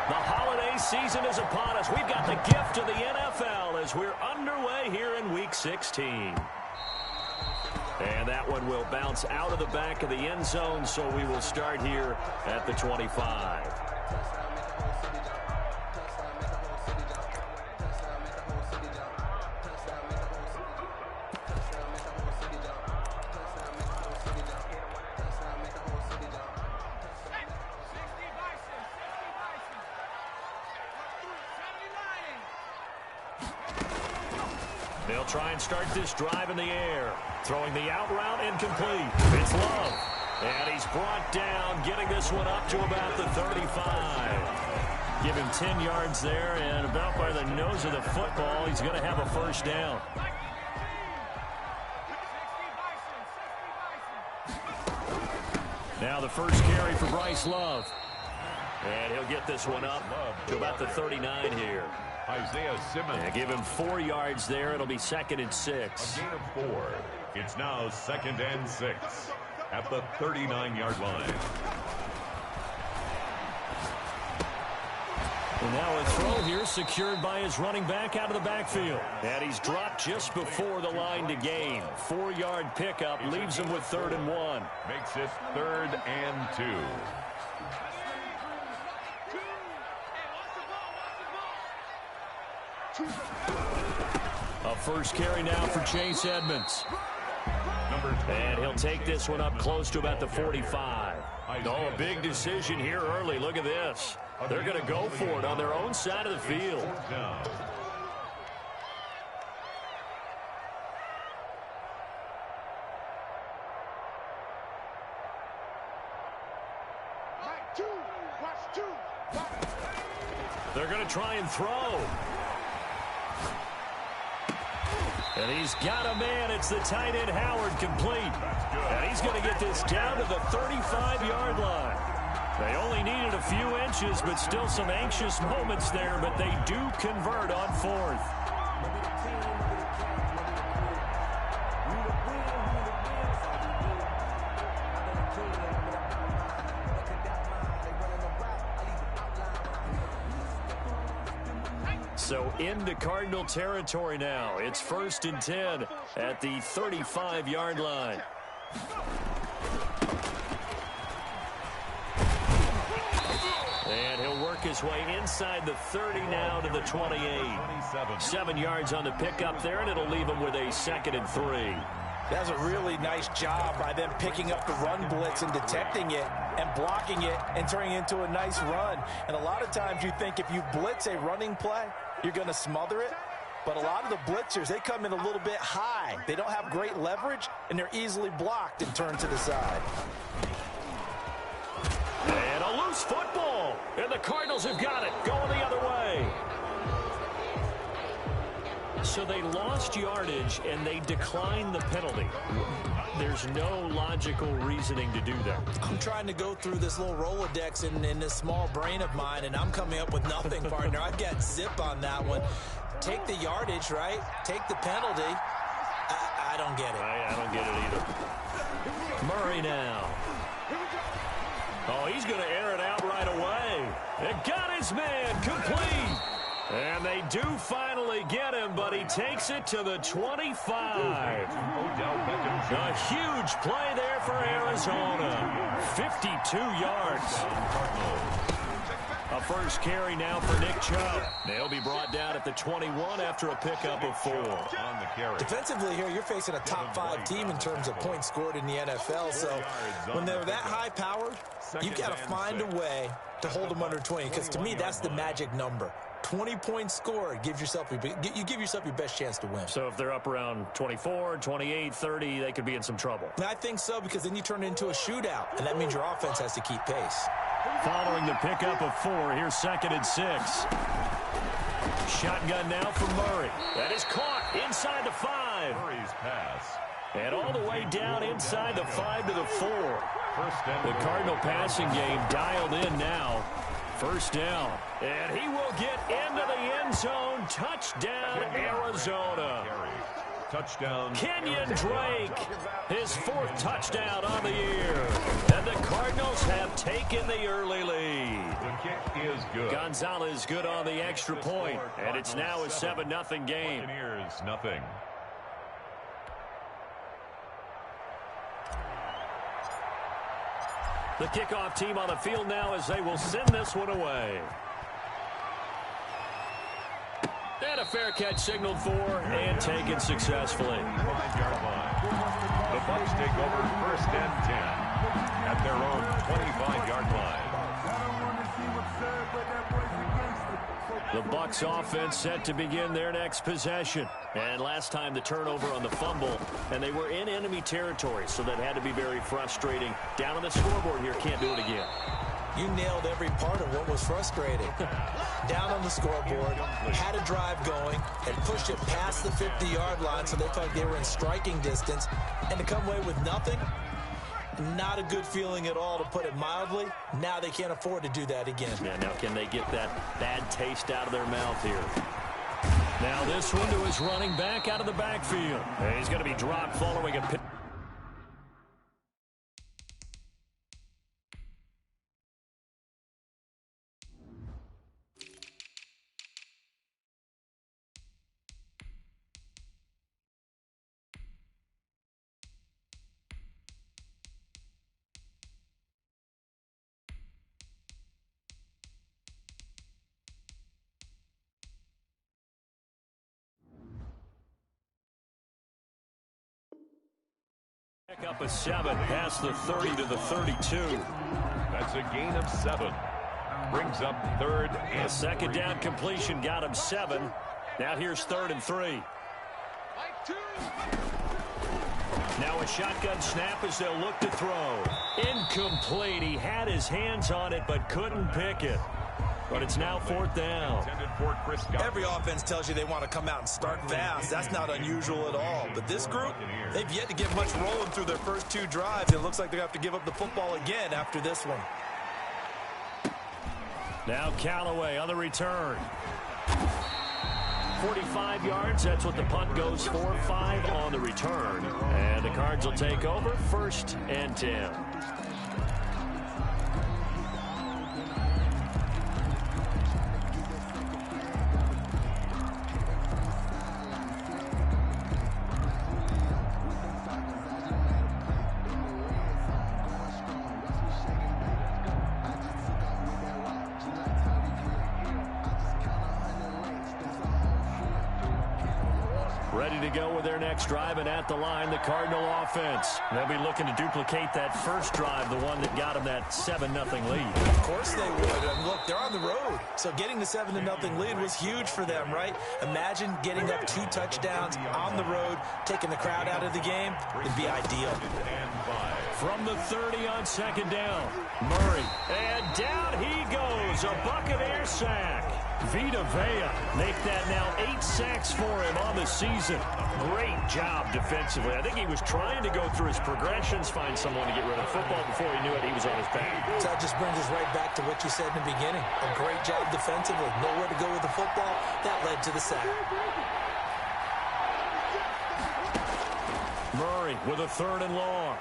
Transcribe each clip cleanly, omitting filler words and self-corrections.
The holiday season is upon us. We've got the gift of the NFL as we're underway here in Week 16. And that one will bounce out of the back of the end zone, so we will start here at the 25. They'll try and start this drive in the air. Throwing the out route incomplete. It's Love. And he's brought down, getting this one up to about the 35. Give him 10 yards there, and about by the nose of the football, he's going to have a first down. Now the first carry for Bryce Love. And he'll get this one up to about the 39 here. Isaiah Simmons. Yeah, give him 4 yards there. It'll be 2nd and 6. A gain of 4. It's now 2nd and 6 at the 39-yard line. And now a throw here secured by his running back out of the backfield. And he's dropped just before the line to gain. 4-yard pickup leaves him with 3rd and 1. Makes it 3rd and 2. A first carry now for Chase Edmonds. And he'll take this one up close to about the 45. Oh, a big decision here early. Look at this. They're going to go for it on their own side of the field. They're going to try and throw. And he's got a man. It's the tight end Howard complete. And he's going to get this down to the 35-yard line. They only needed a few inches, but still some anxious moments there. But they do convert on 4th. So into Cardinal territory now. It's 1st and 10 at the 35-yard line. And he'll work his way inside the 30 now to the 28. 7 yards on the pickup there, and it'll leave him with a 2nd and 3. That's a really nice job by them picking up the run blitz and detecting it and blocking it and turning it into a nice run. And a lot of times you think if you blitz a running play, you're going to smother it. But a lot of the blitzers, they come in a little bit high. They don't have great leverage, and they're easily blocked and turned to the side. And a loose football. And the Cardinals have got it. Going the other way. So they lost yardage, and they declined the penalty. There's no logical reasoning to do that. I'm trying to go through this little Rolodex in this small brain of mine, and I'm coming up with nothing, partner. I've got zip on that one. Take the yardage, right? Take the penalty. I don't get it. I don't get it either. Murray now. Oh, he's going to air it out right away. It got his man complete. And they do finally get him, but he takes it to the 25. A huge play there for Arizona. 52 yards. A first carry now for Nick Chubb. They'll be brought down at the 21 after a pickup of 4. On the carry. Defensively here, you're facing a top 5 team in terms of points scored in the NFL. So when they're that high-powered, you've got to find a way to hold them under 20. Because to me, that's the magic number. 20 points scored, you give yourself your best chance to win. So if they're up around 24, 28, 30, they could be in some trouble. I think so, because then you turn it into a shootout, and that means your offense has to keep pace. Following the pickup of 4, here's 2nd and 6. Shotgun now for Murray. That is caught inside the 5. Murray's pass. And all the way down inside the 5 to the 4. The Cardinal passing game dialed in now. First down. And he will get into the end zone. Touchdown, Arizona. Touchdown. Kenyon Drake, his 4th touchdown on the year. And the Cardinals have taken the early lead. The kick is good. Gonzalez good on the extra point, and it's now a 7-0 game. Buccaneers, nothing. The kickoff team on the field now as they will send this one away. And a fair catch signaled for and taken successfully. 5-yard line. The Bucs take over 1st and 10 at their own 25-yard line. The Bucs offense set to begin their next possession. And last time the turnover on the fumble, and they were in enemy territory, so that had to be very frustrating. Down on the scoreboard here, can't do it again. You nailed every part of what was frustrating. Down on the scoreboard, had a drive going, and pushed it past the 50-yard line so they felt they were in striking distance. And to come away with nothing, not a good feeling at all, to put it mildly. Now they can't afford to do that again. Yeah, now can they get that bad taste out of their mouth here? Now this one to his running back out of the backfield. And he's going to be dropped following a pick. Pick up a 7 past the 30 to the 32. That's a gain of 7. Brings up 3rd and A second down completion got him 7. Now here's 3rd and 3. Now a shotgun snap as they'll look to throw. Incomplete. He had his hands on it but couldn't pick it. But it's now 4th down. Every offense tells you they want to come out and start fast. That's not unusual at all. But this group, they've yet to get much rolling through their first 2 drives. It looks like they're going to have to give up the football again after this one. Now Callaway on the return. 45 yards, that's what the punt goes for. 5 on the return. And the Cards will take over 1st and 10. Ready to go with their next drive, and at the line, the Cardinal offense. They'll be looking to duplicate that first drive, the one that got them that 7-0 lead. Of course they would. And look, they're on the road. So getting the 7-0 lead was huge for them, right? Imagine getting up 2 touchdowns on the road, taking the crowd out of the game. It'd be ideal. From the 30 on 2nd down, Murray. And down he goes, a Buccaneer sack. Vita Vea make that now 8 sacks for him on the season. Great job defensively. I think he was trying to go through his progressions, find someone to get rid of the football. Before he knew it, he was on his back. So that just brings us right back to what you said in the beginning. A great job defensively. Nowhere to go with the football. That led to the sack. Murray with a 3rd and long.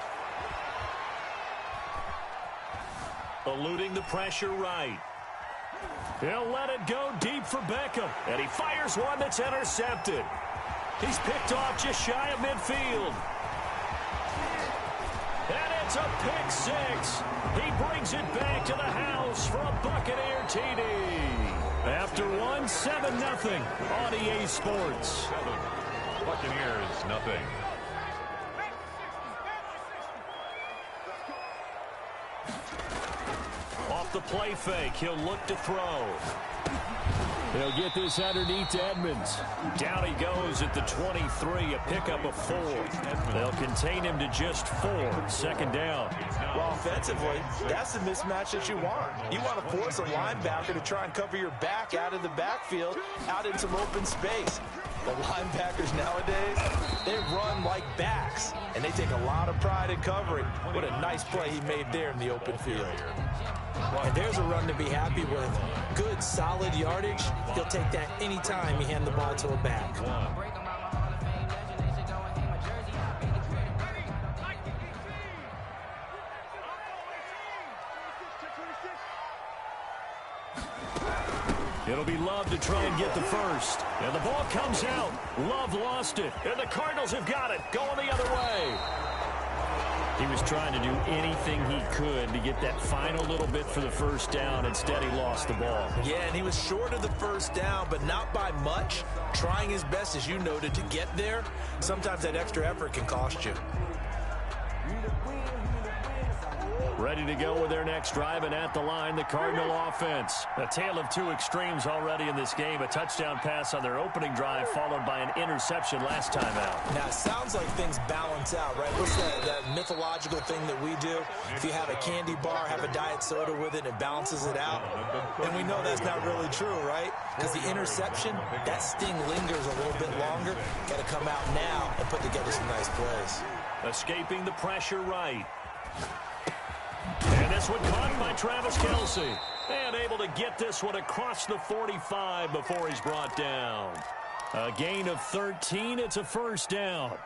Eluding the pressure right. He'll let it go deep for Beckham. And he fires one that's intercepted. He's picked off just shy of midfield. And it's a pick 6. He brings it back to the house for a Buccaneer TD. After 1, 7-0 on EA Sports. Buccaneers, nothing. Off the play fake, he'll look to throw. They'll get this underneath to Edmonds. Down he goes at the 23, a pickup of 4. They'll contain him to just 4. 2nd down. Well, offensively, that's the mismatch that you want. You want to force a linebacker to try and cover your back out of the backfield, out in some open space. The linebackers nowadays, they run like backs, and they take a lot of pride in covering. What a nice play he made there in the open field. And there's a run to be happy with. Good, solid yardage. He'll take that anytime you hand the ball to a back. It'll be Love to try and get the first. And the ball comes out. Love lost it. And the Cardinals have got it. Going the other way. He was trying to do anything he could to get that final little bit for the first down. Instead, he lost the ball. Yeah, and he was short of the first down, but not by much. Trying his best, as you noted, to get there. Sometimes that extra effort can cost you. Ready to go with their next drive, and at the line, the Cardinal offense. A tale of two extremes already in this game. A touchdown pass on their opening drive, followed by an interception last time out. Now, it sounds like things balance out, right? What's that mythological thing that we do? If you have a candy bar, have a diet soda with it, it balances it out. And we know that's not really true, right? Because the interception, that sting lingers a little bit longer. Got to come out now and put together some nice plays. Escaping the pressure right. And this one caught by Travis Kelce. And able to get this one across the 45 before he's brought down. A gain of 13. It's a first down.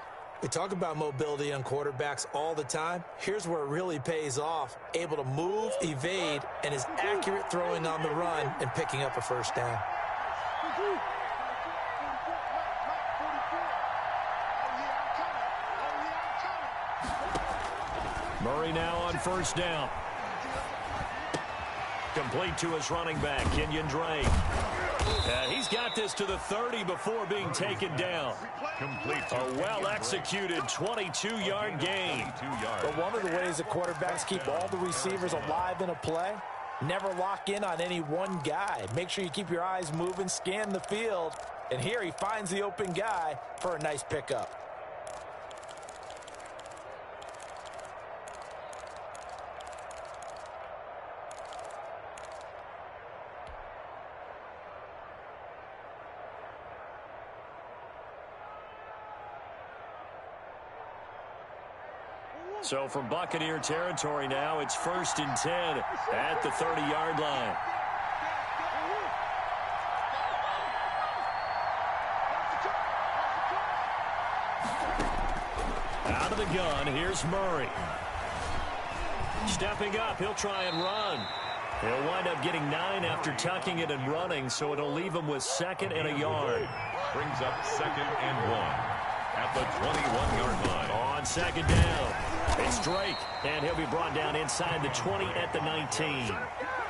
We talk about mobility on quarterbacks all the time. Here's where it really pays off. Able to move, evade, and is accurate throwing on the run and picking up a first down. Murray now on first down. Complete to his running back, Kenyon Drake. He's got this to the 30 before being taken down. Complete. A well-executed 22-yard gain. But one of the ways that quarterbacks keep all the receivers alive in a play, never lock in on any one guy. Make sure you keep your eyes moving, scan the field. And here he finds the open guy for a nice pickup. So from Buccaneer territory now, it's 1st and 10 at the 30-yard line. Out of the gun, here's Murray. Stepping up, he'll try and run. He'll wind up getting 9 after tucking it and running, so it'll leave him with 2nd and a yard. Brings up 2nd and 1 at the 21-yard line. On 2nd down, it's Drake, and he'll be brought down inside the 20 at the 19.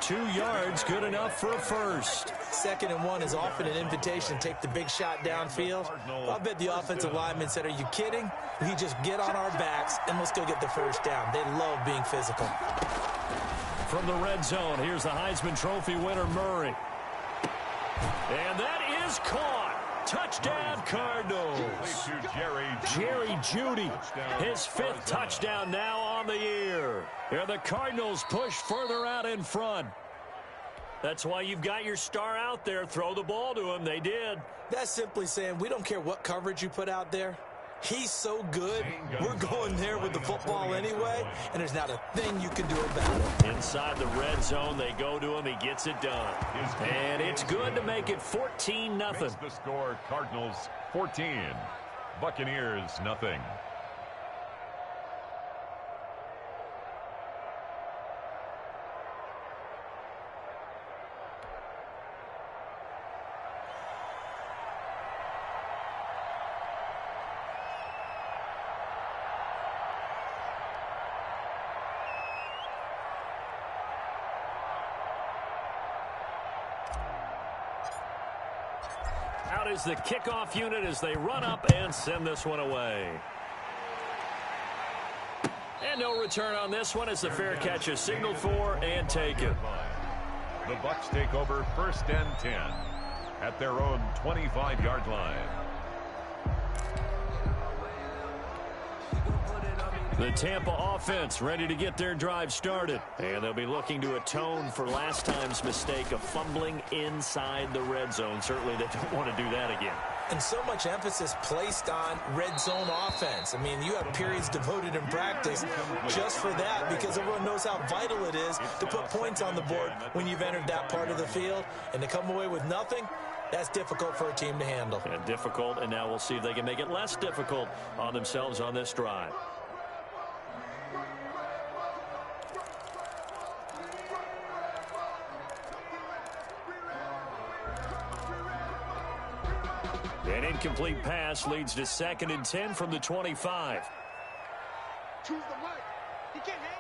2 yards, good enough for a first. 2nd and 1 is often an invitation to take the big shot downfield. I bet the offensive lineman said, are you kidding? We just get on our backs and let's go get the first down. They love being physical. From the red zone, here's the Heisman Trophy winner, Murray. And that is caught. Touchdown, Cardinals. Jerry Jeudy, his 5th touchdown now on the year. And the Cardinals push further out in front. That's why you've got your star out there. Throw the ball to him. They did. That's simply saying we don't care what coverage you put out there. He's so good, we're going there with the football anyway, and there's not a thing you can do about it. Inside the red zone, they go to him. He gets it done. And it's good to make it 14-0. Makes the score Cardinals 14, Buccaneers nothing. Out is the kickoff unit as they run up and send this one away. And no return on this one as the fair catch is signaled for and taken. The Bucs take over 1st and 10 at their own 25-yard line. The Tampa offense ready to get their drive started. And they'll be looking to atone for last time's mistake of fumbling inside the red zone. Certainly they don't want to do that again. And so much emphasis placed on red zone offense. I mean, you have periods devoted in practice just for that because everyone knows how vital it is to put points on the board when you've entered that part of the field. And to come away with nothing, that's difficult for a team to handle. And difficult, and now we'll see if they can make it less difficult on themselves on this drive. An incomplete pass leads to 2nd and 10 from the 25. Choose the mic. He can't hang.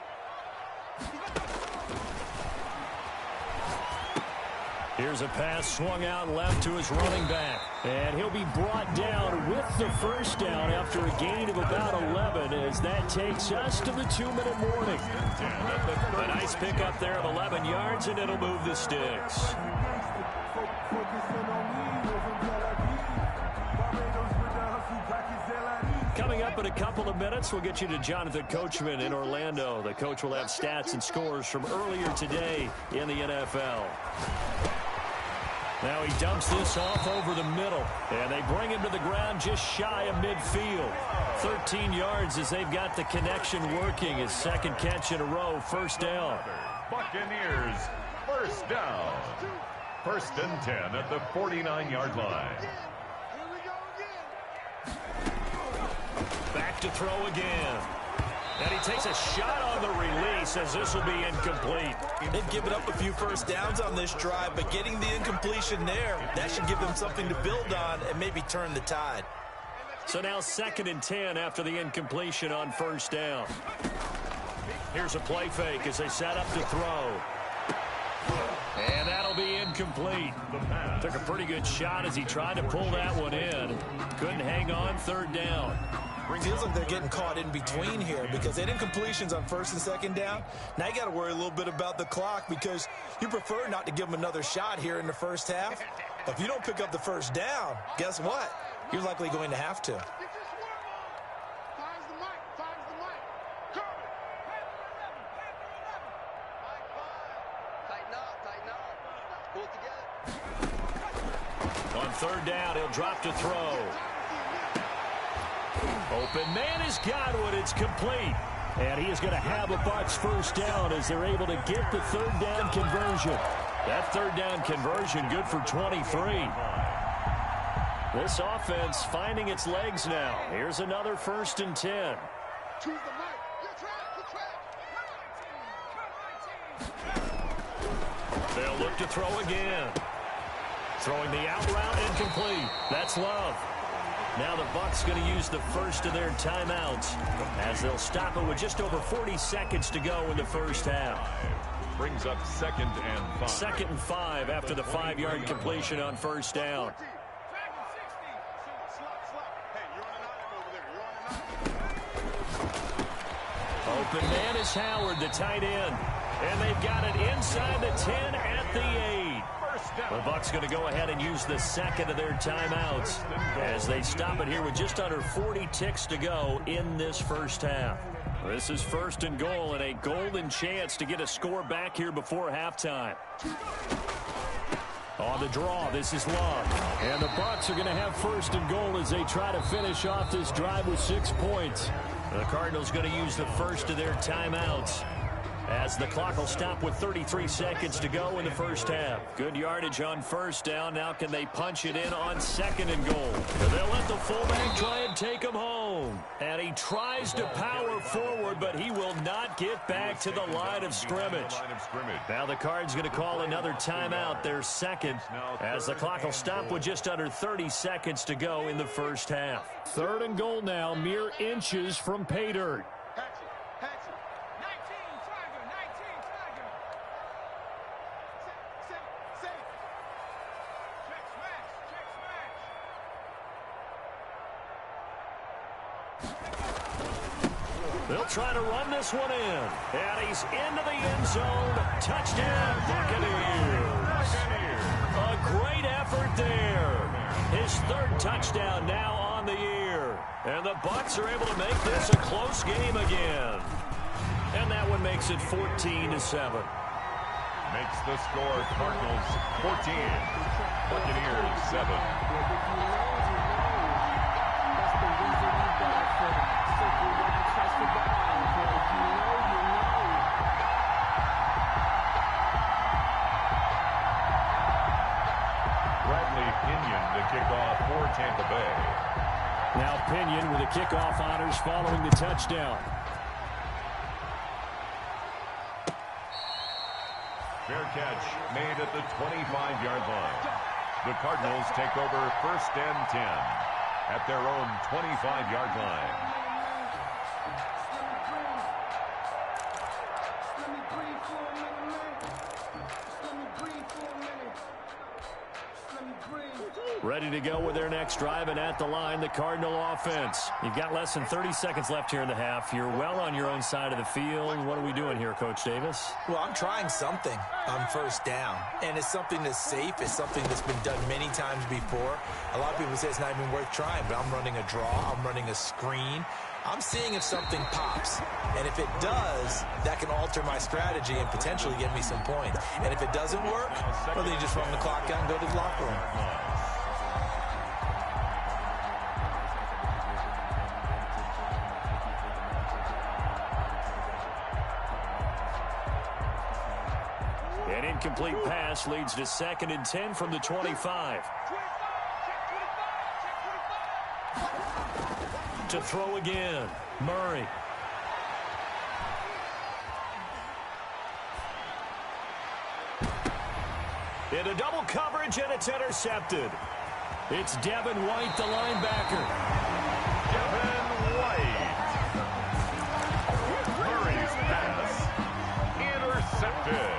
Here's a pass swung out left to his running back. And he'll be brought down with the first down after a gain of about 11 as that takes us to the 2-minute warning. A nice pickup there of 11 yards, and it'll move the sticks. Coming up in a couple of minutes, we'll get you to Jonathan Coachman in Orlando. The coach will have stats and scores from earlier today in the NFL. Now he dumps this off over the middle, and they bring him to the ground just shy of midfield. 13 yards as they've got the connection working. His second catch in a row, first down. Buccaneers, first down. 1st and 10 at the 49-yard line. Back to throw again. And he takes a shot on the release as this will be incomplete. They've given up a few first downs on this drive, but getting the incompletion there, that should give them something to build on and maybe turn the tide. So now 2nd and 10 after the incompletion on first down. Here's a play fake as they set up to throw. And that'll be incomplete. Took a pretty good shot as he tried to pull that one in. Couldn't hang on, 3rd down. Feels like they're getting caught in between here because they had incompletions on 1st and 2nd down. Now you got to worry a little bit about the clock because you prefer not to give them another shot here in the first half. But if you don't pick up the first down, guess what? You're likely going to have to. On 3rd down, he'll drop to throw. Open man has got one. It's complete. And he is going to have a Bucs first down as they're able to get the 3rd down conversion. That 3rd down conversion good for 23. This offense finding its legs now. Here's another 1st and 10. Choose the mic. They'll look to throw again. Throwing the out route, incomplete. That's Love. Now the Bucs going to use the first of their timeouts as they'll stop it with just over 40 seconds to go in the first half. Brings up 2nd and 5. 2nd and 5 after the 5-yard completion on first down. Open man is Howard, the tight end. And they've got it inside the 10 at the 8. The Bucs going to go ahead and use the 2nd of their timeouts as they stop it here with just under 40 ticks to go in this first half. This is 1st and goal and a golden chance to get a score back here before halftime. On the draw, this is Love. And the Bucs are going to have 1st and goal as they try to finish off this drive with 6 points. The Cardinals going to use the first of their timeouts as the clock will stop with 33 seconds to go in the first half. Good yardage on first down. Now can they punch it in on 2nd and goal? They'll let the fullback try and take him home. And he tries to power forward, but he will not get back to the line of scrimmage. Now the Cards going to call another timeout, their 2nd, as the clock will stop with just under 30 seconds to go in the first half. 3rd and goal now, mere inches from pay dirt. They'll try to run this one in. And he's into the end zone. Touchdown, Buccaneers. A great effort there. His 3rd touchdown now on the year. And the Bucs are able to make this a close game again. And that one makes it 14-7. Makes the score Cardinals 14, Buccaneers 7. Kickoff for Tampa Bay. Now Pinion with the kickoff honors following the touchdown. Fair catch made at the 25-yard line. The Cardinals take over first and 10 at their own 25-yard line. Ready to go with their next drive, and at the line, the Cardinal offense. You've got less than 30 seconds left here in the half. You're well on your own side of the field. What are we doing here, Coach Davis? Well, I'm trying something on first down, and it's something that's safe. It's something that's been done many times before. A lot of people say it's not even worth trying, but I'm running a draw. I'm running a screen. I'm seeing if something pops, and if it does, that can alter my strategy and potentially get me some points. And if it doesn't work, well, then you just run the clock out and go to the locker room. An incomplete pass leads to 2nd and 10 from the 25. To throw again, Murray. Into double coverage, and it's intercepted. It's Devin White, the linebacker. Devin White. Murray's pass intercepted.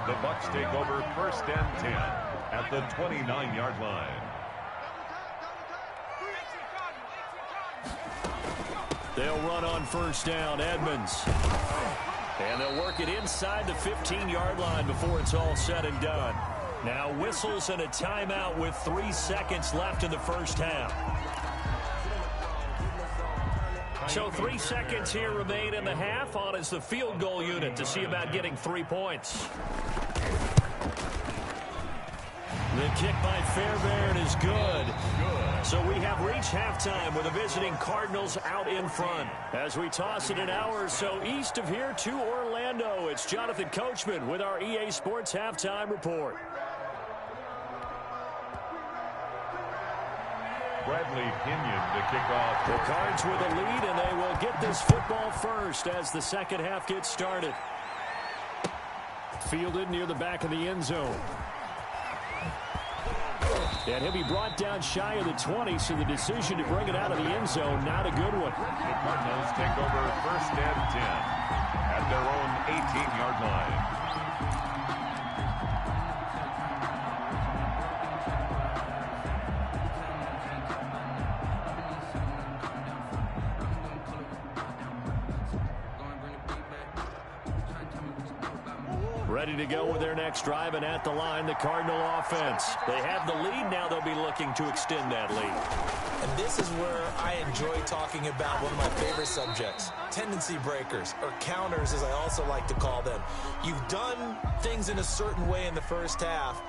The Bucs take over first and 10 at the 29-yard line. They'll run on first down, Edmonds. And they'll work it inside the 15-yard line before it's all said and done. Now whistles and a timeout with 3 seconds left in the first half. So 3 seconds here remain in the half. On is the field goal unit to see about getting 3 points. The kick by Fairbairn is good. So we have reached halftime with the visiting Cardinals out in front. As we toss it an hour or so east of here to Orlando, it's Jonathan Coachman with our EA Sports Halftime Report. Bradley Pinion to kick off. The Cards with a lead, and they will get this football first as the second half gets started. Fielded near the back of the end zone. And he'll be brought down shy of the 20, so the decision to bring it out of the end zone, not a good one. The Cardinals take over first and 10 at their own 18-yard line. Ready to go with their next drive, and at the line, the Cardinal offense. They have the lead. Now they'll be looking to extend that lead. And this is where I enjoy talking about one of my favorite subjects, tendency breakers, or counters as I also like to call them. You've done things in a certain way in the first half,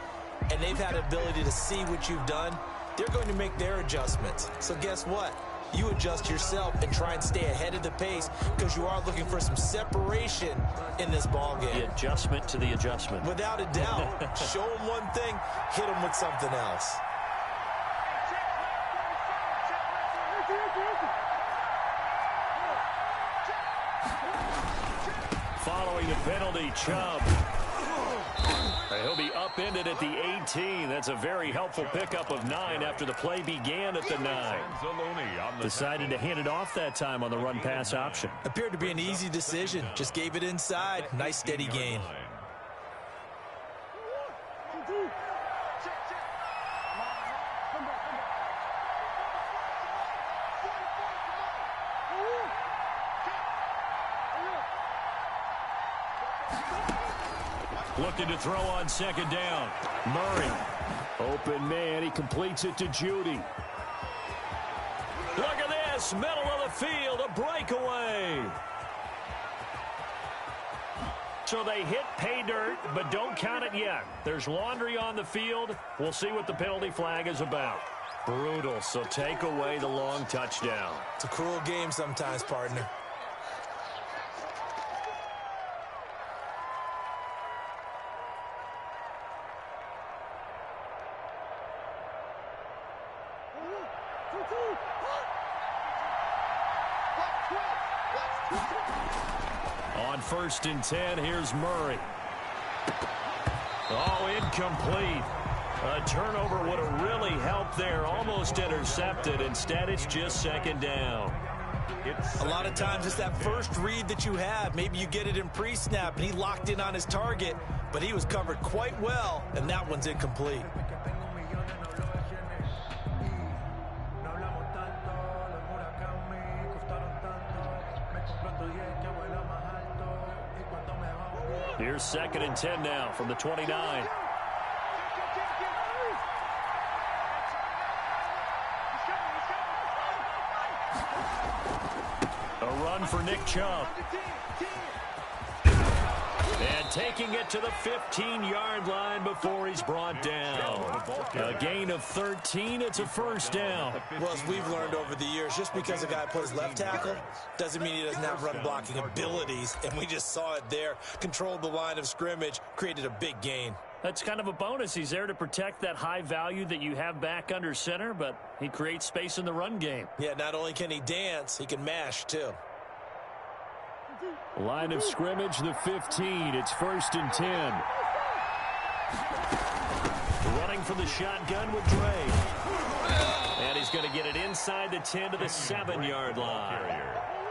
and they've had ability to see what you've done. They're going to make their adjustments. So guess what? You adjust yourself and try and stay ahead of the pace because you are looking for some separation in this ball game. The adjustment to the adjustment. Without a doubt. Show them one thing, hit them with something else. Following the penalty, Chubb. He'll be upended at the 18. That's a very helpful pickup of 9 after the play began at the 9. Decided to hand it off that time on the run-pass option. Appeared to be an easy decision. Just gave it inside. Nice steady gain. Looking to throw on second down. Murray. Open man. He completes it to Judy. Look at this. Middle of the field. A breakaway. So they hit pay dirt, but don't count it yet. There's laundry on the field. We'll see what the penalty flag is about. Brutal. So take away the long touchdown. It's a cruel game sometimes, partner. On first and 10, here's Murray. Oh, incomplete. A turnover would have really helped there. Almost intercepted. Instead, it's just second down. A lot of times it's that first read that you have. Maybe you get it in pre-snap, and he locked in on his target, but he was covered quite well, and that one's incomplete. Here's 2nd and 10 now from the 29. A run for Nick Chubb. And taking it to the 15-yard line before he's brought down. A gain of 13. It's a first down. Well, as we've learned over the years, just because a guy plays left tackle doesn't mean he doesn't have run-blocking abilities. And we just saw it there. Controlled the line of scrimmage, created a big gain. That's kind of a bonus. He's there to protect that high value that you have back under center, but he creates space in the run game. Yeah, not only can he dance, he can mash, too. Line of scrimmage, the 15. It's 1st and 10. Running for the shotgun with Dre. And he's going to get it inside the 10 to the 7-yard line.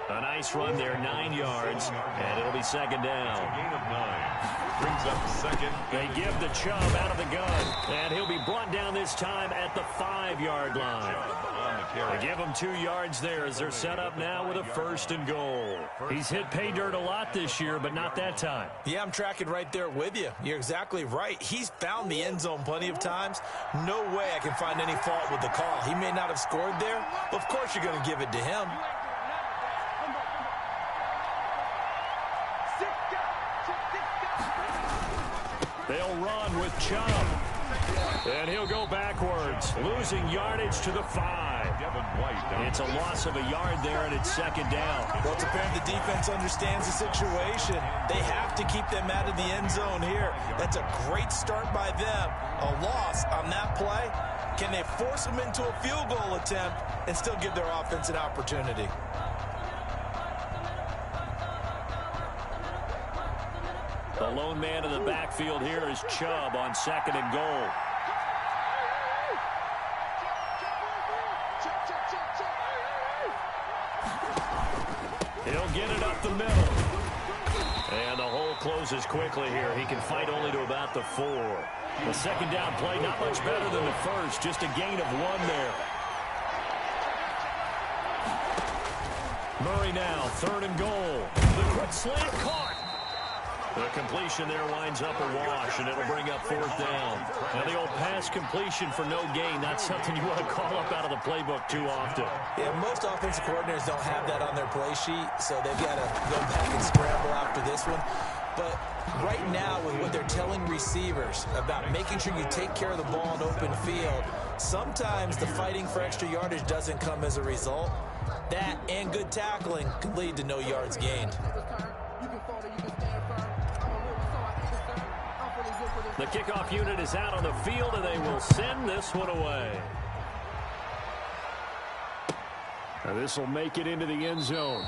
A nice run there, 9 yards, and it'll be second down. Gain of 9. Brings up second. They give the Chubb out of the gun, and he'll be brought down this time at the 5-yard line. They give him 2 yards there as they're set up now with a 1st and goal. He's hit pay dirt a lot this year, but not that time. Yeah, I'm tracking right there with you. You're exactly right. He's found the end zone plenty of times. No way I can find any fault with the call. He may not have scored there, but of course you're going to give it to him. They'll run with Chubb. And he'll go backwards, losing yardage to the 5. It's a loss of a yard there, and it's second down. Well, it's apparent the defense understands the situation. They have to keep them out of the end zone here. That's a great start by them. A loss on that play. Can they force them into a field goal attempt and still give their offense an opportunity? The lone man in the backfield here is Chubb on 2nd and goal. He'll get it up the middle. And the hole closes quickly here. He can fight only to about the 4. The second down play, not much better than the first. Just a gain of 1 there. Murray now, 3rd and goal. The quick slant caught. The completion there winds up a wash, and it'll bring up 4th down. Now, the old pass completion for no gain, not something you want to call up out of the playbook too often. Yeah, most offensive coordinators don't have that on their play sheet, so they've got to go back and scramble after this one. But right now, with what they're telling receivers about making sure you take care of the ball in open field, sometimes the fighting for extra yardage doesn't come as a result. That and good tackling can lead to no yards gained. The kickoff unit is out on the field, and they will send this one away. Now this will make it into the end zone.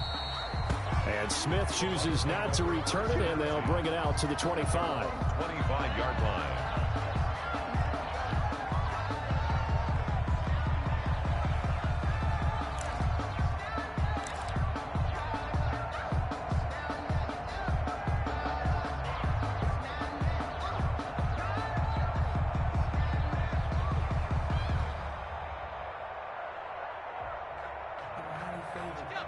And Smith chooses not to return it, and they'll bring it out to the 25. 25-yard line.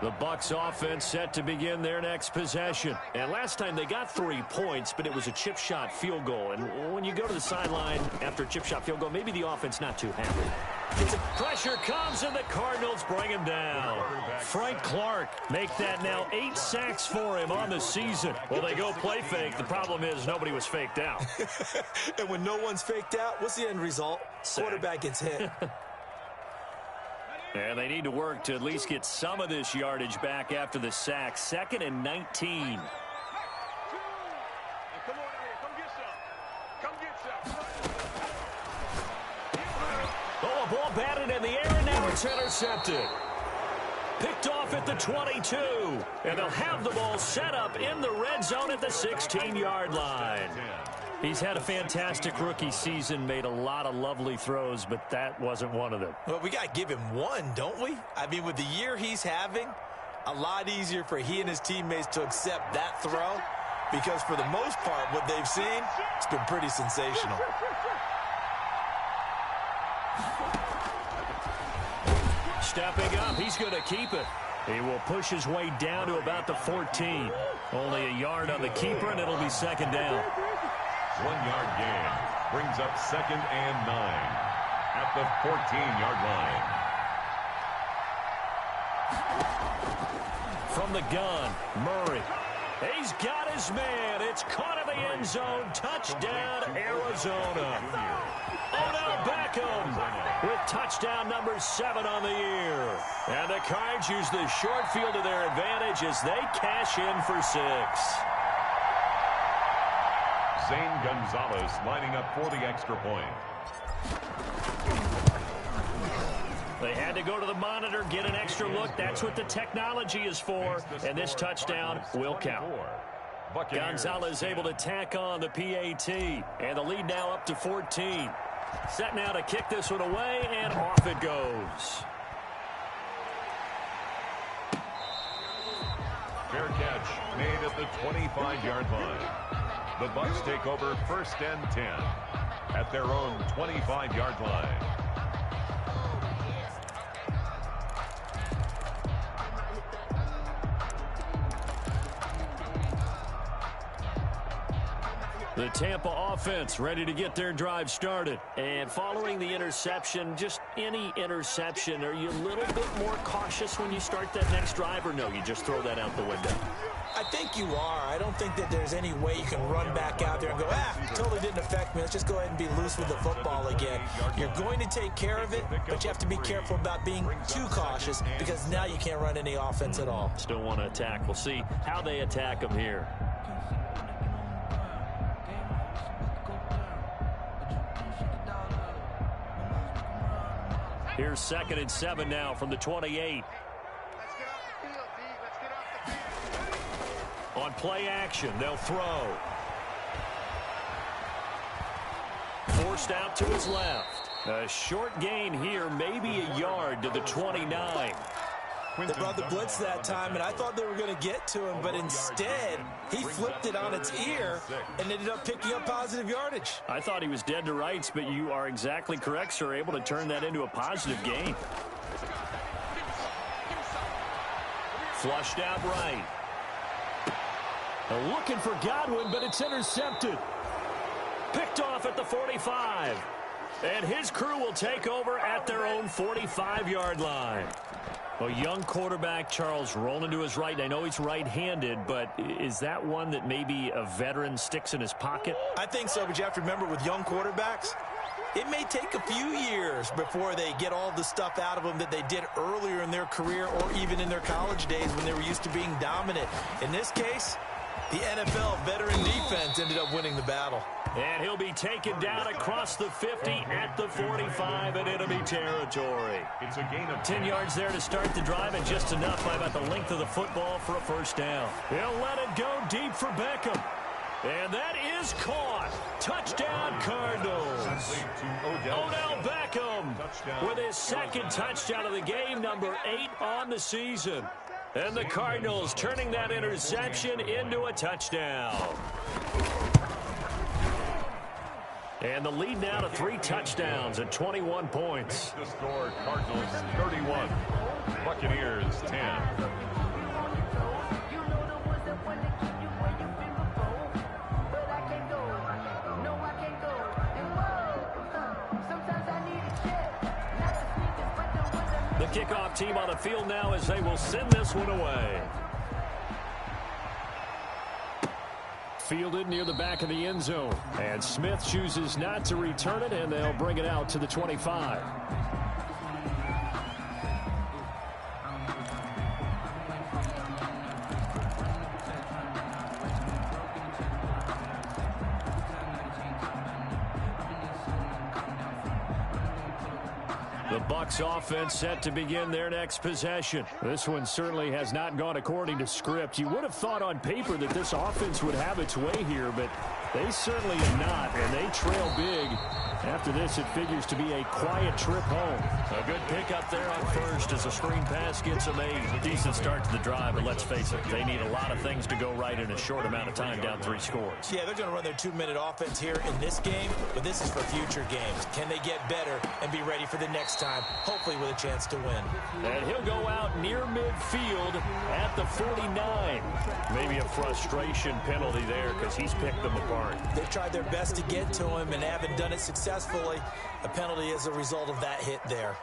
The Bucs offense set to begin their next possession. And last time they got 3 points, but it was a chip shot field goal. And when you go to the sideline after a chip shot field goal, maybe the offense not too happy. Pressure comes, and the Cardinals bring him down. Frank Clark make that now 8 sacks for him on the season. Well, they go play fake. The problem is nobody was faked out. And when no one's faked out, what's the end result? Sack. Quarterback gets hit. And they need to work to at least get some of this yardage back after the sack. 2nd and 19. Oh, a ball batted in the air, and now it's intercepted. Picked off at the 22. And they'll have the ball set up in the red zone at the 16-yard line. He's had a fantastic rookie season, made a lot of lovely throws, but that wasn't one of them. Well, we got to give him one, don't we? I mean, with the year he's having, a lot easier for he and his teammates to accept that throw because for the most part, what they've seen, it's been pretty sensational. Stepping up, he's going to keep it. He will push his way down to about the 14. Only a yard on the keeper, and it'll be second down. 1 yard gain brings up 2nd and 9 at the 14-yard line. From the gun, Murray. He's got his man. It's caught in the end zone. Touchdown, Arizona. Odell Beckham with touchdown number 7 on the year. And the Cards use the short field to their advantage as they cash in for 6. Zane Gonzalez lining up for the extra point. They had to go to the monitor, get an extra look. That's what the technology is for. And this touchdown will count. Gonzalez able to tack on the PAT. And the lead now up to 14. Set now to kick this one away, and off it goes. Fair catch made at the 25-yard line. The Bucs take over 1st and 10 at their own 25-yard line. The Tampa offense ready to get their drive started. And following the interception, just any interception, are you a little bit more cautious when you start that next drive, or no, you just throw that out the window? I think you are. I don't think that there's any way you can run back out there and go, totally didn't affect me. Let's just go ahead and be loose with the football again. You're going to take care of it, but you have to be careful about being too cautious because now you can't run any offense at all. Still want to attack. We'll see how they attack them here. Here's 2nd and 7 now from the 28. Let's get off the field, D. Let's get off the field. On play action, they'll throw. Forced out to his left. A short gain here, maybe a yard to the 29. They brought the blitz that time, and I thought they were going to get to him, but instead, he flipped it on its ear and ended up picking up positive yardage. I thought he was dead to rights, but you are exactly correct, sir. Able to turn that into a positive gain. Flushed out right. Looking for Godwin, but it's intercepted. Picked off at the 45. And his crew will take over at their own 45-yard line. A young quarterback, Charles, rolling to his right. I know he's right-handed, but is that one that maybe a veteran sticks in his pocket? I think so, but you have to remember with young quarterbacks, it may take a few years before they get all the stuff out of them that they did earlier in their career or even in their college days when they were used to being dominant. In this case, the NFL veteran defense ended up winning the battle. And he'll be taken down across the 50 at the 45 in enemy territory. It's a gain of 10 yards there to start the drive, and just enough by about the length of the football for a first down. He'll let it go deep for Beckham. And that is caught. Touchdown, Cardinals. Odell Beckham with his 2nd touchdown of the game, number 8 on the season. And the Cardinals turning that interception into a touchdown. And the lead now to 3 touchdowns at 21 points. The score, Cardinals 31, Buccaneers 10. The kickoff team on the field now as they will send this one away. Fielded near the back of the end zone. And Smith chooses not to return it, and they'll bring it out to the 25. The Bucs offense set to begin their next possession. This one certainly has not gone according to script. You would have thought on paper that this offense would have its way here, but They certainly are not, and they trail big. After this, it figures to be a quiet trip home. A good pickup there on first as a screen pass gets them a decent start to the drive, but let's face it, they need a lot of things to go right in a short amount of time down 3 scores. Yeah, they're going to run their 2-minute offense here in this game, but this is for future games. Can they get better and be ready for the next time, hopefully with a chance to win? And he'll go out near midfield at the 49. Maybe a frustration penalty there because he's picked them apart. They've tried their best to get to him and haven't done it successfully. A penalty as a result of that hit there.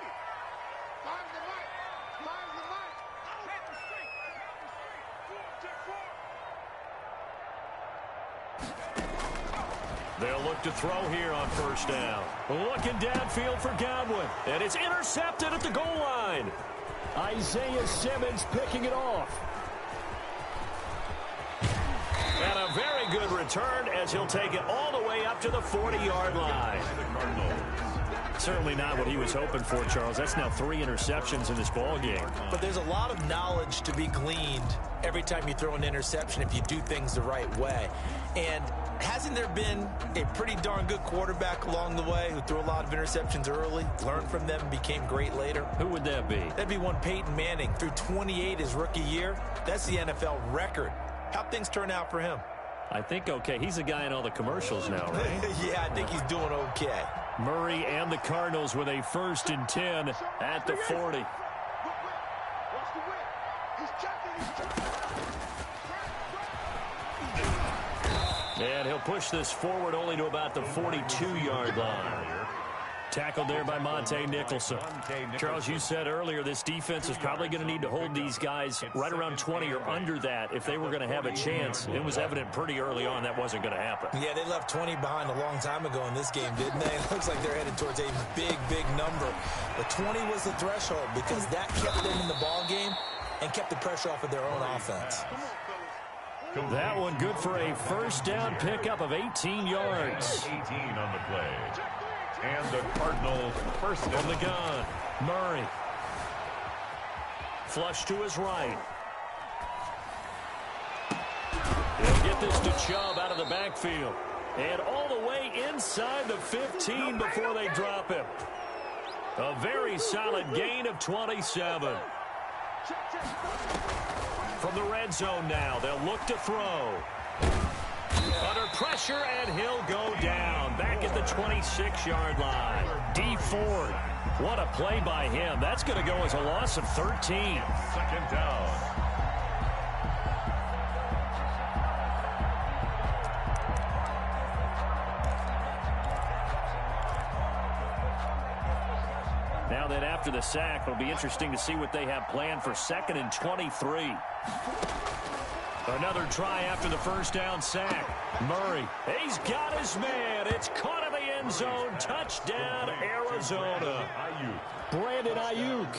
They'll look to throw here on first down. Looking downfield for Godwin. And it's intercepted at the goal line. Isaiah Simmons picking it off. And a very good return as he'll take it all the way up to the 40-yard line. Certainly not what he was hoping for, Charles. That's now 3 interceptions in this ball game. But there's a lot of knowledge to be gleaned every time you throw an interception if you do things the right way. And hasn't there been a pretty darn good quarterback along the way who threw a lot of interceptions early, learned from them, and became great later? Who would that be? That'd be one Peyton Manning. Threw 28 his rookie year. That's the NFL record. How'd things turn out for him? I think okay. He's a guy in all the commercials now, right? Yeah, I think he's doing okay. Murray and the Cardinals with a 1st and 10 at the 40. And he'll push this forward only to about the 42-yard line. Tackled there by Monte Nicholson. Charles, you said earlier this defense is probably going to need to hold these guys right around 20 or under that if they were going to have a chance. It was evident pretty early on that wasn't going to happen. Yeah, they left 20 behind a long time ago in this game, didn't they? It looks like they're headed towards a big, big number. But 20 was the threshold because that kept them in the ball game and kept the pressure off of their own offense. That one good for a 1st down pickup of 18 yards. 18 on the play. And the Cardinals first from the gun. Murray. Flush to his right. He'll get this to Chubb out of the backfield. And all the way inside the 15 before they drop him. A very solid gain of 27. From the red zone now, they'll look to throw. Under pressure, and he'll go down. Back at the 26-yard line. D Ford. What a play by him. That's going to go as a loss of 13. 2nd down. Now that after the sack, it'll be interesting to see what they have planned for 2nd and 23. Another try after the 1st down sack. Murray, he's got his man. It's caught in the end zone. Touchdown, Arizona. Brandon Ayuk,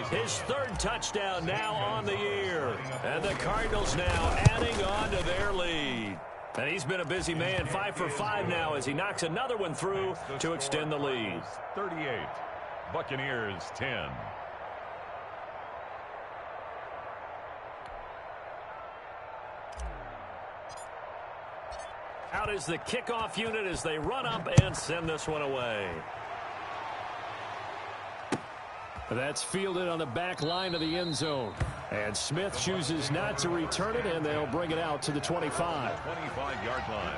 his 3rd touchdown now on the year. And the Cardinals now adding on to their lead. And he's been a busy man, 5 for 5 now as he knocks another one through to extend the lead. 38, Buccaneers 10. Out is the kickoff unit as they run up and send this one away. That's fielded on the back line of the end zone. And Smith chooses not to return it, and they'll bring it out to the 25. 25-yard line.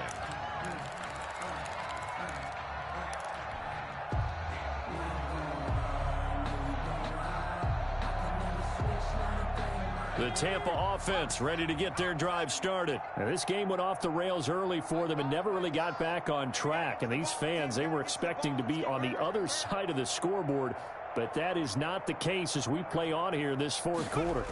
The Tampa offense ready to get their drive started. Now, this game went off the rails early for them and never really got back on track. And these fans, they were expecting to be on the other side of the scoreboard, but that is not the case as we play on here in this 4th quarter.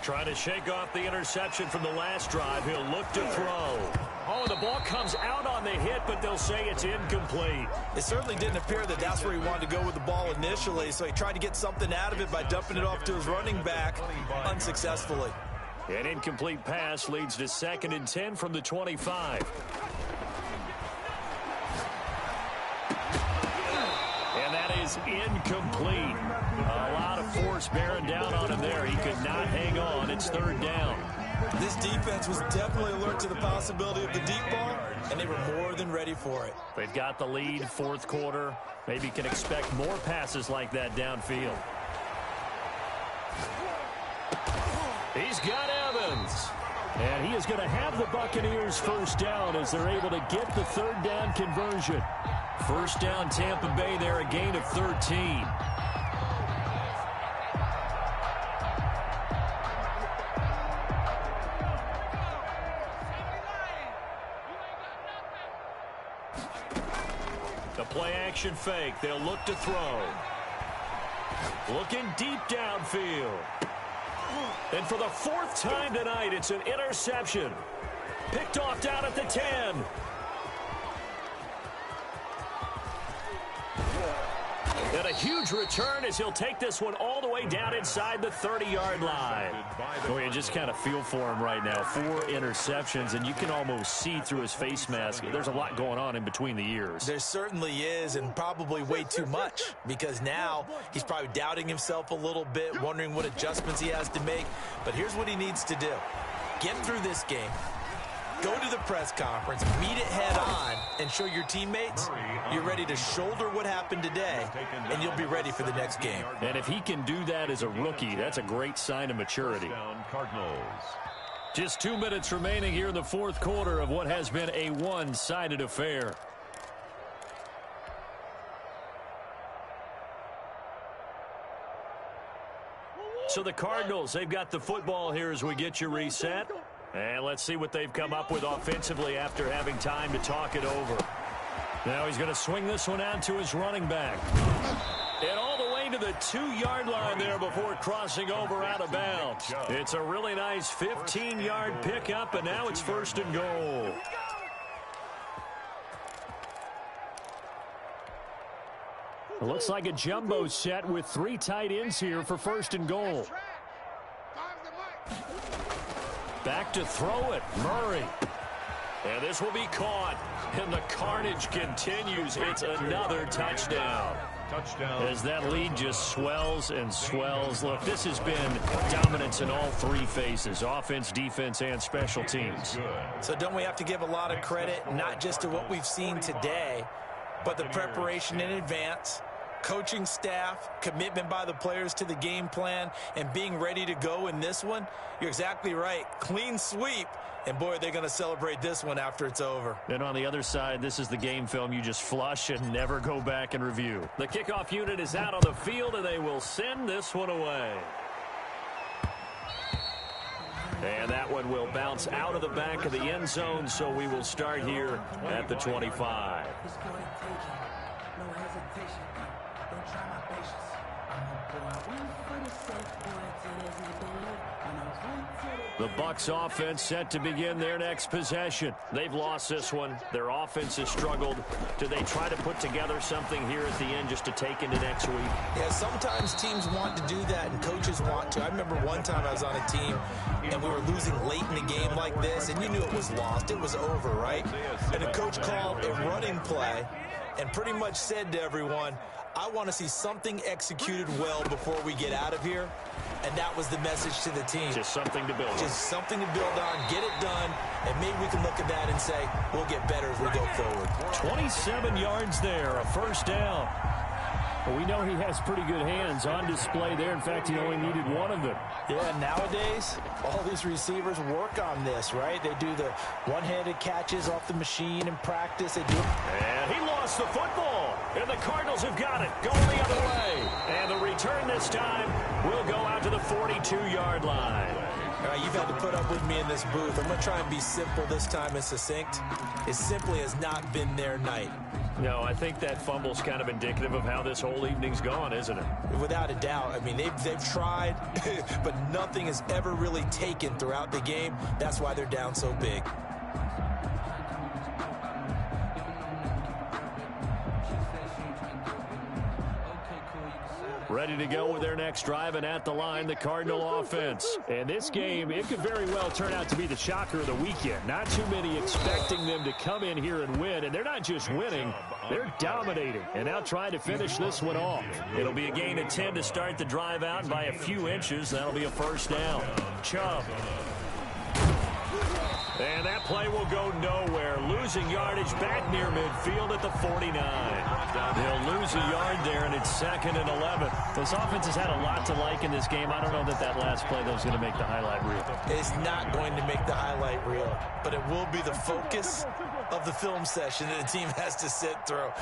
Trying to shake off the interception from the last drive. He'll look to throw. Oh, the ball comes out on the hit, but they'll say it's incomplete. It certainly didn't appear that that's where he wanted to go with the ball initially, so he tried to get something out of it by dumping it off to his running back unsuccessfully. An incomplete pass leads to 2nd and 10 from the 25. And that is incomplete. A lot of force bearing down on him there. He could not hang on. It's 3rd down. This defense was definitely alert to the possibility of the deep ball, and they were more than ready for it. They've got the lead, fourth quarter. Maybe can expect more passes like that downfield. He's got Evans. And he is going to have the Buccaneers first down as they're able to get the third down conversion. First down Tampa Bay there, a gain of 13. The play action fake. They'll look to throw. Looking deep downfield. And for the fourth time tonight, it's an interception. Picked off down at the 10. And a huge return as he'll take this one all the way down inside the 30-yard line. Boy, you just kind of feel for him right now. 4 interceptions, and you can almost see through his face mask. There's a lot going on in between the ears. There certainly is, and probably way too much, because now he's probably doubting himself a little bit, wondering what adjustments he has to make. But here's what he needs to do. Get through this game. Go to the press conference, meet it head on, and show your teammates you're ready to shoulder what happened today, and you'll be ready for the next game. And if he can do that as a rookie, that's a great sign of maturity. Cardinals. Just 2 minutes remaining here in the fourth quarter of what has been a one-sided affair. So the Cardinals, they've got the football here as we get you reset. And let's see what they've come up with offensively after having time to talk it over. Now he's going to swing this one out to his running back. And all the way to the 2-yard line there before crossing over out of bounds. It's a really nice 15-yard pickup, and now it's first and goal. It looks like a jumbo set with 3 tight ends here for first and goal. Back to throw it, Murray. And this will be caught. And the carnage continues. It's another touchdown. As that lead just swells and swells. Look, this has been dominance in all 3 phases, offense, defense, and special teams. So don't we have to give a lot of credit, not just to what we've seen today, but the preparation in advance, coaching staff, commitment by the players to the game plan, and being ready to go in this one? You're exactly right. Clean sweep. And, boy, they're going to celebrate this one after it's over. And on the other side, this is the game film you just flush and never go back and review. The kickoff unit is out on the field, and they will send this one away. And that one will bounce out of the back of the end zone, so we will start here at the 25. The Bucs offense set to begin their next possession. They've lost this one. Their offense has struggled. Do they try to put together something here at the end just to take into next week? Yeah, sometimes teams want to do that and coaches want to. I remember one time I was on a team and we were losing late in the game like this, and you knew it was lost. It was over, right? And the coach called a running play and pretty much said to everyone, I want to see something executed well before we get out of here. And that was the message to the team. Just something to build on. Just something to build on, get it done, and maybe we can look at that and say, we'll get better as we go forward. 27 yards there, a first down. Well, we know he has pretty good hands on display there. In fact, he only needed one of them. Yeah, nowadays, all these receivers work on this, right? They do the one-handed catches off the machine in practice. They do. And he lost the football. And the Cardinals have got it. Going the other way. And the return this time will go out to the 42-yard line. All right, you've had to put up with me in this booth. I'm going to try and be simple this time and succinct. It simply has not been their night. No, I think that fumble's kind of indicative of how this whole evening's gone, isn't it? Without a doubt. I mean, they've tried, but nothing has ever really taken throughout the game. That's why they're down so big. Ready to go with their next drive, and at the line, the Cardinal offense. And this game, it could very well turn out to be the shocker of the weekend. Not too many expecting them to come in here and win, and they're not just winning, they're dominating. And now trying to finish this one off. It'll be a gain of 10 to start the drive out, and by a few inches, that'll be a first down. Chubb. And that play will go nowhere. Losing yardage back near midfield at the 49. They'll lose a yard there, and it's 2nd and 11. This offense has had a lot to like in this game. I don't know that last play, though, is going to make the highlight reel. It's not going to make the highlight reel, but it will be the focus of the film session that the team has to sit through.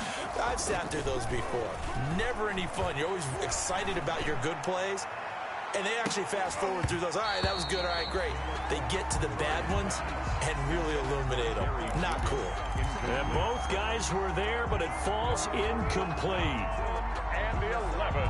I've sat through those before. Never any fun. You're always excited about your good plays, and they actually fast forward through those. All right, that was good. All right, great. They get to the bad ones and really illuminate them. Not cool. And both guys were there, but it falls incomplete. And the 11.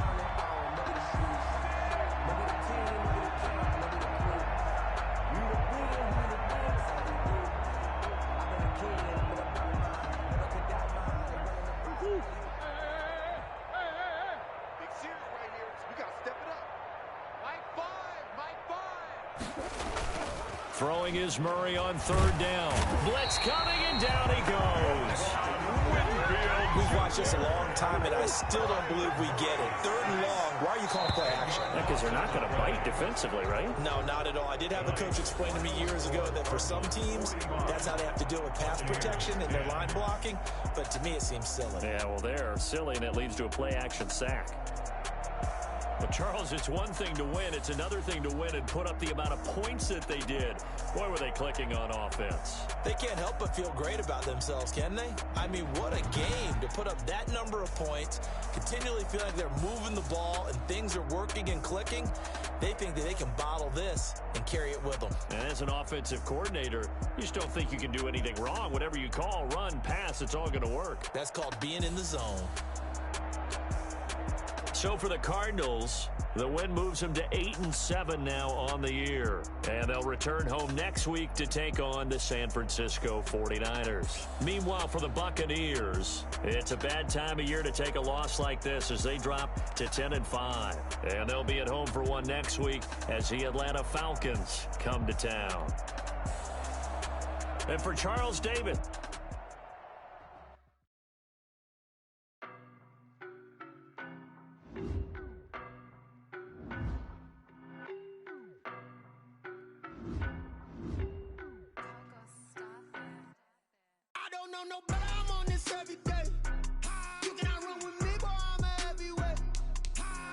Big series right here. We got to step it up. Mike 5. Throwing is Murray on 3rd down. Blitz coming, and down he goes. We've watched this a long time, and I still don't believe we get it. 3rd and long. Why are you calling play action? Because they're not going to bite defensively, right? No, not at all. I did have a coach explain to me years ago that for some teams, that's how they have to deal with pass protection and their line blocking. But to me, it seems silly. Yeah, well, they're silly, and it leads to a play-action sack. But, Charles, it's one thing to win. It's another thing to win and put up the amount of points that they did. Boy, were they clicking on offense. They can't help but feel great about themselves, can they? I mean, what a game to put up that number of points, continually feel like they're moving the ball and things are working and clicking. They think that they can bottle this and carry it with them. And as an offensive coordinator, you just don't think you can do anything wrong. Whatever you call, run, pass, it's all going to work. That's called being in the zone. So for the Cardinals, the win moves them to 8-7 now on the year. And they'll return home next week to take on the San Francisco 49ers. Meanwhile, for the Buccaneers, it's a bad time of year to take a loss like this as they drop to 10-5. And they'll be at home for one next week as the Atlanta Falcons come to town. And for Charles David, No, but I'm on this every day. You cannot run with me, boy, I'm a heavyweight.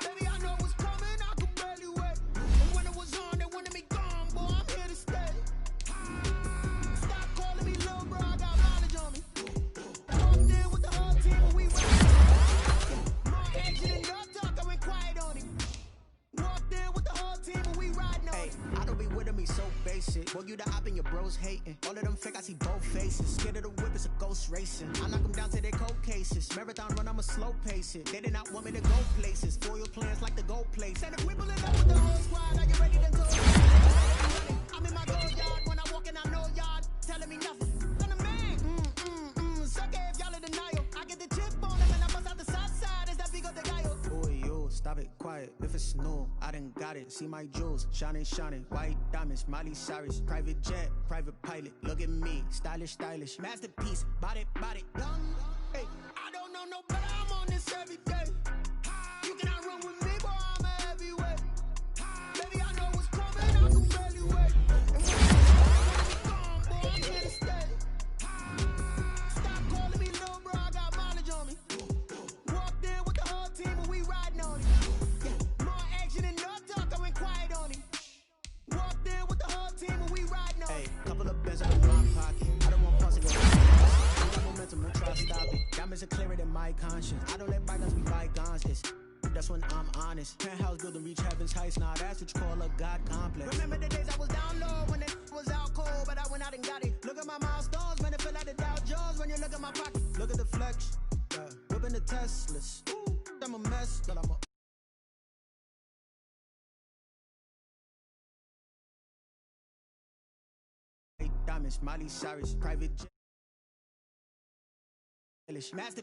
Baby, I know what's coming, I could barely wait. And when it was on, they wanted me gone, boy, I'm here to stay. Stop calling me little bro, I got knowledge on me. Walked in with the whole team, and we went. More action than no talk, I went quiet on him. Walked in with the whole team, and we riding on him. I don't be with me so basic. Boy, you the op and your bros hating. All of them fake, I see both faces. Scared of the whip, it's a ghost racing. I knock them down to their cold cases. Marathon run, I'ma slow pace it. They did not want me to go places. Foil plans like the go place. And if we pulling up with the whole squad, are you ready to go? I'm in my go yard. When I walk in, I know y'all telling me nothing. I'm the man. Suck it if y'all in denial. I get the chip on them and I bust out the south side. Is that Vigo de Gallo? Boy, yo, stop it, quiet. If it's no, I done got it. See my jewels, shining, shining. White diamonds, Miley Cyrus. Private jet, private pilot. Look at me, stylish, stylish. Masterpiece, body, done. Hey, I don't know, no, but I'm on this every day. You cannot run with me, boy, I'm a heavyweight. Baby, I know what's coming, I can barely wait. And when I'm gone, boy, I'm here to stay. Stop calling me little bro, I got mileage on me. Walked in with the whole team and we riding on it. Yeah. More action than no talk, I went quiet on him. Walked in with the whole team and we riding on it. Hey, couple of bends up in my pocket. I don't want pause to go. Got momentum and try to stop it. Diamonds are clearer than my conscience. I don't let bygones be bygones. That's when I'm honest. Penthouse building reach heaven's heights. Now that's what you call a God complex. Remember the days I was down low when it was out cold, but I went out and got it. Look at my milestones, man, it feel like the Dow Jones when you look at my pocket. Look at the flex, whipping the Teslas. Ooh, I'm a mess, but I'm a diamonds, Miley Cyrus, private jet. Master